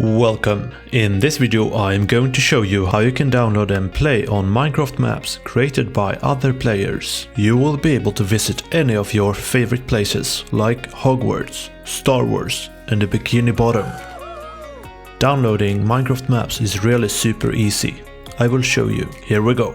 Welcome! In this video I am going to show you how you can download and play on Minecraft maps created by other players. You will be able to visit any of your favorite places like Hogwarts, StarWars and the Bikini Bottom. Downloading Minecraft maps is really super easy. I will show you. Here we go.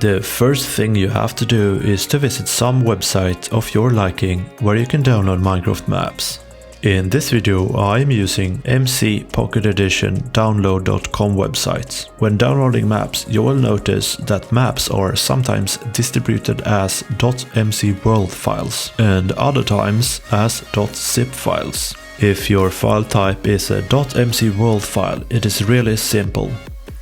The first thing you have to do is to visit some website of your liking where you can download Minecraft maps. In this video I am using MC Pocket Edition download.com websites. When downloading maps you will notice that maps are sometimes distributed as .mcworld files and other times as .zip files. If your file type is a .mcworld file, it is really simple.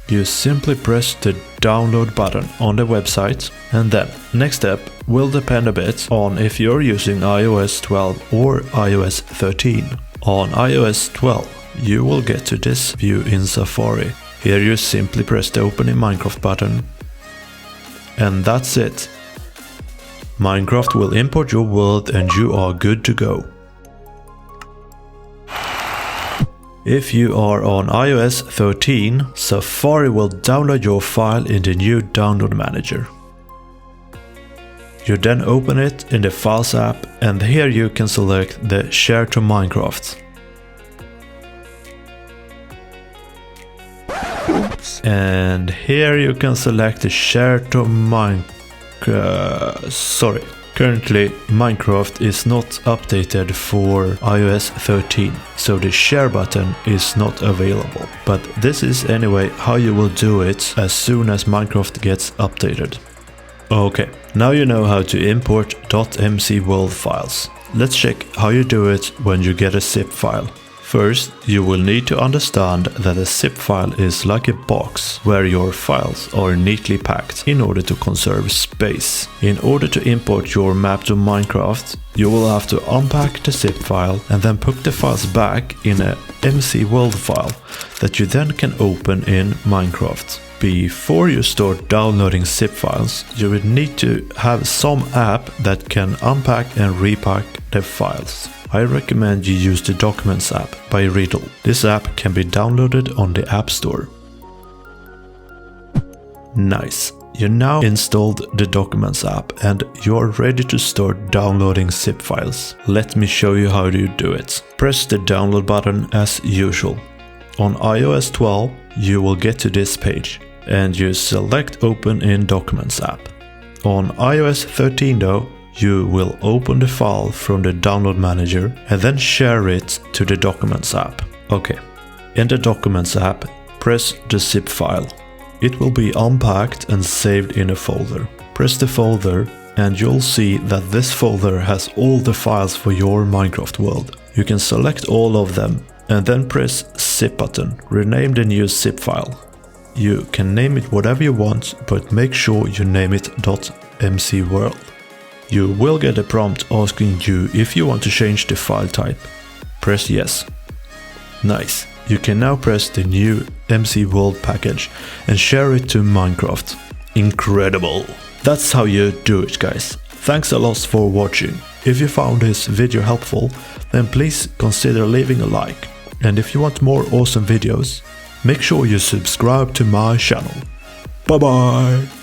You simply press the download button on the website, and then next step will depend a bit on if you're using iOS 12 or iOS 13. On iOS 12 you will get to this view in Safari. Here you simply press the open in Minecraft button, and that's it. Minecraft will import your world and you are good to go. If you are on iOS 13, Safari will download your file in the new download manager. You then open it in the Files app, and here you can select the Share to Minecraft. And here you can select the Share to Currently, Minecraft is not updated for iOS 13, so the share button is not available. But this is anyway how you will do it as soon as Minecraft gets updated. Okay, now you know how to import .mcworld files. Let's check how you do it when you get a zip file. First, you will need to understand that a zip file is like a box where your files are neatly packed in order to conserve space. In order to import your map to Minecraft, you will have to unpack the zip file and then put the files back in a mcworld file that you then can open in Minecraft. Before you start downloading zip files, you will need to have some app that can unpack and repack the files. I recommend you use the Documents app by Riddle. This app can be downloaded on the App Store. Nice. You now installed the Documents app and you are ready to start downloading zip files. Let me show you how you do it. Press the download button as usual. On iOS 12 you will get to this page and you select Open in Documents app. On iOS 13 though, you will open the file from the download manager and then share it to the Documents app. Okay, in the Documents app, press the zip file. It will be unpacked and saved in a folder. Press the folder and you'll see that this folder has all the files for your Minecraft world. You can select all of them and then press zip button. Rename the new zip file. You can name it whatever you want, but make sure you name it .mcworld. You will get a prompt asking you if you want to change the file type. Press yes. Nice. You can now press the new mcworld package and share it to Minecraft. Incredible. That's how you do it, guys. Thanks a lot for watching. If you found this video helpful, then please consider leaving a like. And if you want more awesome videos, make sure you subscribe to my channel. Bye bye!